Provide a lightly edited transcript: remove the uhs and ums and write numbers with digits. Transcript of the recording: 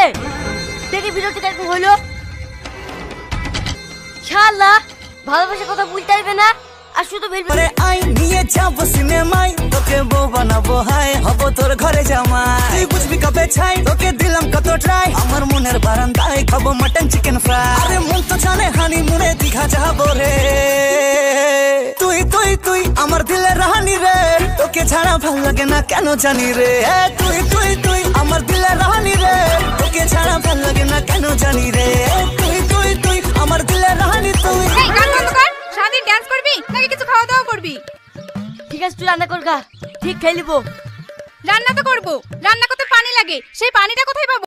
রে দেখি ভিডিওটা কেমন হলো। শালা ভালোবাসার কথা বলতে পারবে না আর শুধু আরে আই নিয়ে যাব সিনেমায় তোকে বউ বানাবো হাই হব তোর ঘরে জামাই তুই বুঝবি কবে ছাই তোকে দিলাম কত ট্রাই আমার মনের বারান্দায় খাবো মাটন চিকেন ফ্রাই আরে মন তো জানে হানিমুনে দীঘা যাবো রে তুই তুই তুই আমার দিলে রাহানি রে তোকে ছাড়া ভাল লাগে না কেন জানি রে তুই তুই তুই আমার দিলে রাহানি রে তোকে ছাড়া ভাল লাগে না কেন জানি রে তুই তুই তুই আমার দিলে রাহানি তুই এই গান বন্ধ কর। সারাদিন ডান্স করবি নাকি কিছু খাওয়া দাওয়া করবি? ঠিক আছে তুই রান্না করগা, ঠিক খেয়ে নিবো। রান্না তো করবো, রান্না করতে পানি লাগে, সেই পানিটা কোথায় পাবো?